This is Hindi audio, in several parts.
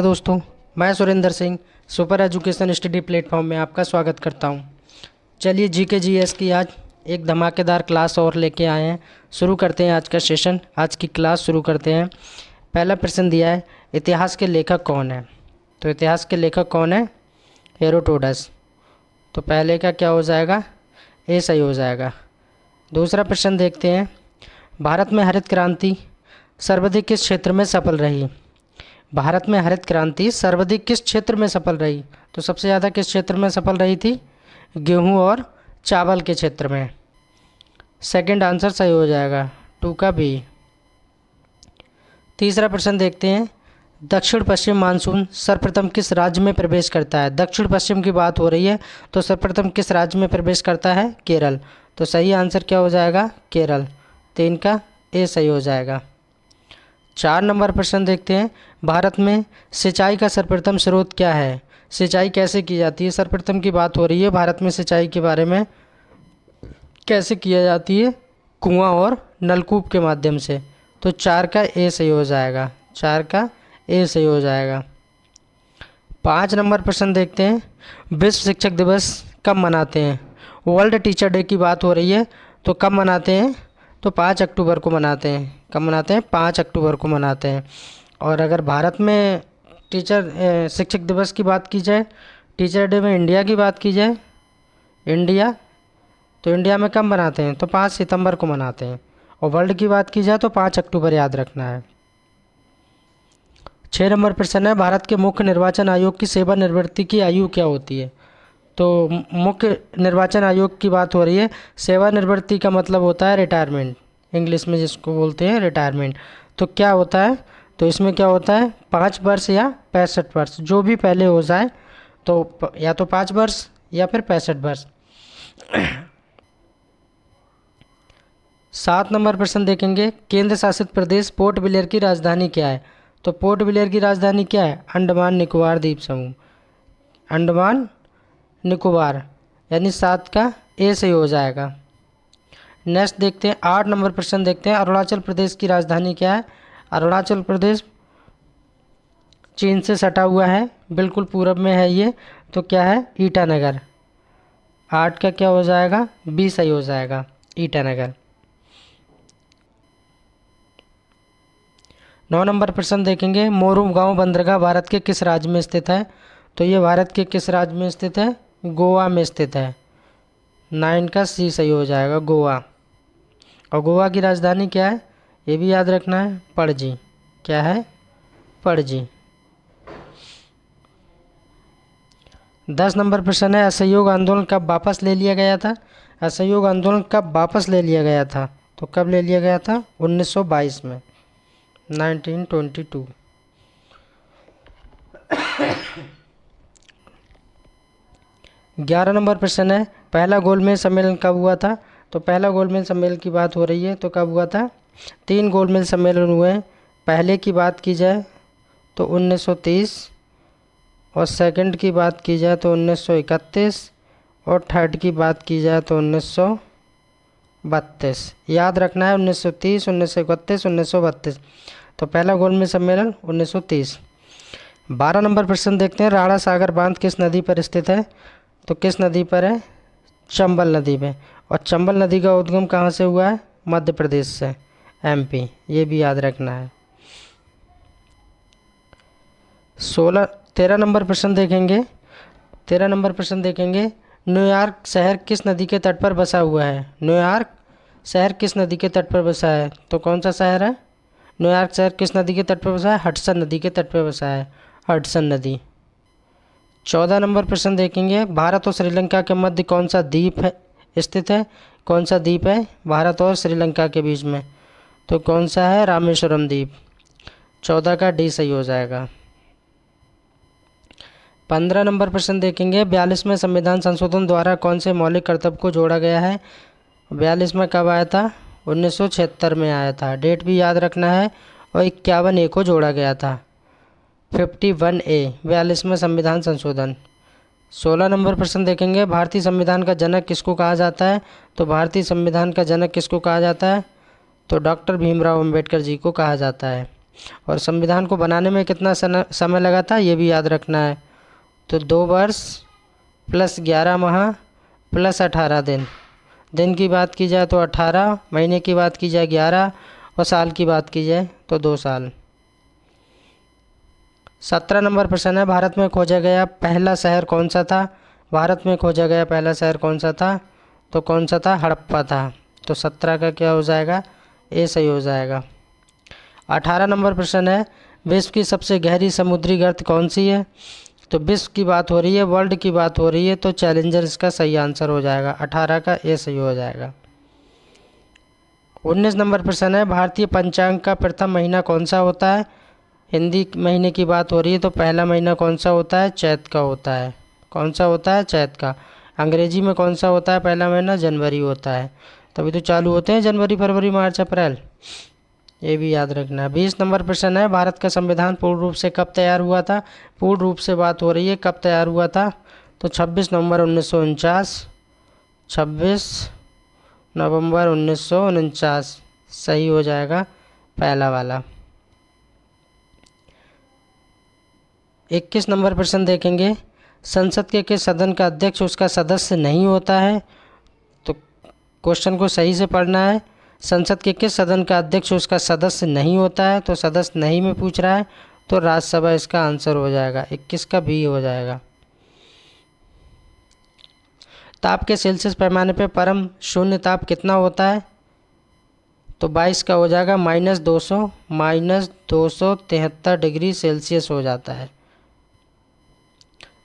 दोस्तों, मैं Surendra Singh super education study platform में आपका स्वागत करता हूं। चलिए जीके जीएस की आज एक धमाकेदार क्लास और लेके आए हैं। शुरू करते हैं आज का सेशन, आज की क्लास शुरू करते हैं। पहला प्रश्न दिया है, इतिहास के लेखक कौन है? तो इतिहास के लेखक कौन है? हेरोडोटस। तो पहले का क्या हो जाएगा? ए सही हो जाएगा। दूसरा प्रश्न देखते हैं, भारत में हरित क्रांति सर्वाधिक किस क्षेत्र में सफल रही? भारत में हरित क्रांति सर्वाधिक किस क्षेत्र में सफल रही? तो सबसे ज़्यादा किस क्षेत्र में सफल रही थी? गेहूं और चावल के क्षेत्र में। सेकंड आंसर सही हो जाएगा, 2 का बी। तीसरा प्रश्न देखते हैं, दक्षिण पश्चिम मानसून सर्वप्रथम किस राज्य में प्रवेश करता है? दक्षिण पश्चिम की बात हो रही है, तो सर्वप्रथम किस राज्य में प्रवेश करता है? केरल। तो सही आंसर क्या हो जाएगा? केरल। 3 का ए सही हो जाएगा। 4 नंबर प्रश्न देखते हैं, भारत में सिंचाई का सर्वप्रथम स्रोत क्या है? सिंचाई कैसे की जाती है? सर्वप्रथम की बात हो रही है, भारत में सिंचाई के बारे में कैसे किया जाती है? कुआं और नलकूप के माध्यम से। तो 4 का ए सही हो जाएगा, 4 का ए सही हो जाएगा। 5 नंबर प्रश्न देखते हैं, विश्व शिक्षक दिवस कब मनाते हैं? वर्ल्ड टीचर डे की बात हो रही है, तो कब मनाते हैं? तो 5 अक्टूबर को मनाते हैं। कब मनाते हैं? 5 अक्टूबर को मनाते हैं। और अगर भारत में शिक्षक दिवस की बात की जाए, टीचर डे में इंडिया की बात की जाए, इंडिया, तो इंडिया में कब मनाते हैं? तो 5 सितंबर को मनाते हैं। और वर्ल्ड की बात की जाए तो 5 अक्टूबर याद रखना है। 6 नंबर प्रश्न है, भारत के मुख्य निर्वाचन आयोग की सेवानिवृत्ति की आयु क्या होती है? तो मुख्य निर्वाचन आयोग की बात हो रही है, सेवानिवृत्ति का मतलब होता है रिटायरमेंट, इंग्लिश में जिसको बोलते हैं रिटायरमेंट। तो क्या होता है? तो इसमें क्या होता है, 5 वर्ष या 65 वर्ष, जो भी पहले हो जाए। तो या तो 5 वर्ष या फिर 65 वर्ष। 7 नंबर प्रश्न देखेंगे, केंद्र शासित प्रदेश पोर्ट ब्लेयर की राजधानी क्या है? तो पोर्ट ब्लेयर की राजधानी क्या है? अंडमान निकोबार द्वीप समूह, अंडमान निकोबार, यानी 7 का ए सही हो जाएगा। नेक्स्ट देखते हैं, 8 नंबर प्रश्न देखते हैं, अरुणाचल प्रदेश की राजधानी क्या है? अरुणाचल प्रदेश चीन से सटा हुआ है, बिल्कुल पूरब में है ये, तो क्या है? ईटानगर। 8 का क्या हो जाएगा? बी सही हो जाएगा, ईटानगर। 9 नंबर प्रश्न देखेंगे, मोरू गांव बंदरगाह भारत के किस राज्य में स्थित है? तो ये भारत के किस राज्य में स्थित है? गोवा में स्थित है। 9 का सी सही हो जाएगा, गोवा। और गोवा की राजधानी क्या है? ये भी याद रखना है, पणजी। क्या है? पणजी। 10 नंबर प्रश्न है, असहयोग आंदोलन कब वापस ले लिया गया था? असहयोग आंदोलन कब वापस ले लिया गया था? तो कब ले लिया गया था? 1922 में, 1922। 11 नंबर प्रश्न है, पहला गोलमेज सम्मेलन कब हुआ था? तो पहला गोलमेज सम्मेलन की बात हो रही है, तो कब हुआ था? 3 गोलमेज सम्मेलन हुए हैं। पहले की बात की जाए तो 1930, और सेकंड की बात की जाए तो 1931, और थर्ड की बात की जाए तो 1932। याद रखना है, 1930, 1931, 1932। तो पहला गोलमेज सम्मेलन 1930। 12 नंबर प्रश्न देखते हैं, राणा सागर बांध किस नदी पर स्थित है? तो किस नदी पर है? चंबल नदी में। और चंबल नदी का उद्गम कहाँ से हुआ है? मध्य प्रदेश से, एमपी, ये भी याद रखना है। 13 नंबर प्रश्न देखेंगे, 13 नंबर प्रश्न देखेंगे, न्यूयॉर्क शहर किस नदी के तट पर बसा हुआ है? न्यूयॉर्क शहर किस नदी के तट पर बसा है? तो कौन सा शहर है? न्यूयॉर्क शहर किस नदी के तट पर बसा है? हडसन नदी के तट पर बसा है, हडसन नदी। 14 नंबर प्रश्न देखेंगे, भारत और श्रीलंका के मध्य कौन सा द्वीप है स्थित है? कौन सा द्वीप है भारत और श्रीलंका के बीच में? तो कौन सा है? रामेश्वरम द्वीप। 14 का डी सही हो जाएगा। 15 नंबर प्रश्न देखेंगे, 42वें संविधान संशोधन द्वारा कौन से मौलिक कर्तव्य को जोड़ा गया है? 42 कब आया था? 1976 में आया था, डेट भी याद रखना है। और 51A को जोड़ा गया था, 51A 42वें संविधान संशोधन। 16 नंबर प्रश्न देखेंगे, भारतीय संविधान का जनक किसको कहा जाता है? तो भारतीय संविधान का जनक किसको कहा जाता है? तो डॉक्टर भीमराव अंबेडकर जी को कहा जाता है। और संविधान को बनाने में कितना समय लगा था ये भी याद रखना है। तो 2 वर्ष प्लस 11 माह प्लस 18 दिन। दिन की बात की जाए तो 18, महीने की बात की जाए 11 और साल की बात की जाए तो 2 साल। 17 नंबर प्रश्न है, भारत में खोजा गया पहला शहर कौन सा था? भारत में खोजा गया पहला शहर कौन सा था? तो कौन सा था? हड़प्पा था। तो 17 का क्या हो जाएगा? ए सही हो जाएगा। 18 नंबर प्रश्न है, विश्व की सबसे गहरी समुद्री गर्त कौन सी है? तो विश्व की बात हो रही है, वर्ल्ड की बात हो रही है, तो चैलेंजर इसका सही आंसर हो जाएगा। 18 का ए सही हो जाएगा। 19 नंबर प्रश्न है, भारतीय पंचांग का प्रथम महीना कौन सा होता है? हिंदी महीने की बात हो रही है तो पहला महीना कौन सा होता है? चैत का होता है। कौन सा होता है? चैत का। अंग्रेजी में कौन सा होता है पहला महीना? जनवरी होता है। तभी तो चालू होते हैं जनवरी, फरवरी, मार्च, अप्रैल, ये भी याद रखना है। 20 नंबर प्रश्न है, भारत का संविधान पूर्ण रूप से कब तैयार हुआ था? पूर्ण रूप से बात हो रही है, कब तैयार हुआ था? तो 26 नवंबर 1949। 26 नवंबर 1949 सही हो जाएगा पहला वाला। 21 नंबर प्रश्न देखेंगे, संसद के किस सदन का अध्यक्ष उसका सदस्य नहीं होता है? तो क्वेश्चन को सही से पढ़ना है। संसद के किस सदन का अध्यक्ष उसका सदस्य नहीं होता है? तो सदस्य नहीं में पूछ रहा है, तो राज्यसभा इसका आंसर हो जाएगा। 21 का बी हो जाएगा। ताप के सेल्सियस पैमाने पर परम शून्य ताप कितना होता है? तो 22 का हो जाएगा -273 डिग्री सेल्सियस हो जाता है।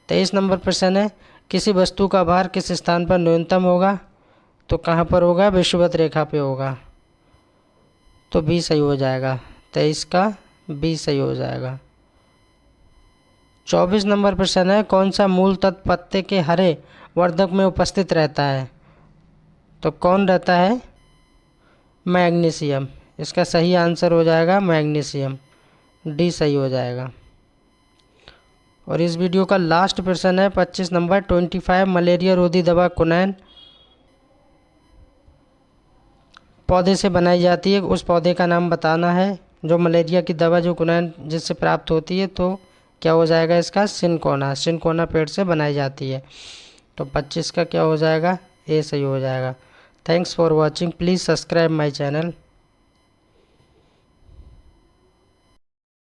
23 नंबर प्रश्न है, किसी वस्तु का भार किस स्थान पर न्यूनतम होगा? तो कहाँ पर होगा? विषुवत रेखा पे होगा। तो बी सही हो जाएगा। 23 का बी सही हो जाएगा। 24 नंबर प्रश्न है, कौन सा मूल तत्व पत्ते के हरे वर्धक में उपस्थित रहता है? तो कौन रहता है? मैग्नीशियम। इसका सही आंसर हो जाएगा मैग्नीशियम। डी सही हो जाएगा। और इस वीडियो का लास्ट प्रश्न है 25 नंबर, 25 मलेरिया रोधी दवा कुनैन पौधे से बनाई जाती है, उस पौधे का नाम बताना है। जो मलेरिया की दवा जो कुनैन जिससे प्राप्त होती है, तो क्या हो जाएगा इसका? सिनकोना। सिनकोना पेड़ से बनाई जाती है। तो 25 का क्या हो जाएगा? ए सही हो जाएगा। Thanks for watching, please subscribe my channel.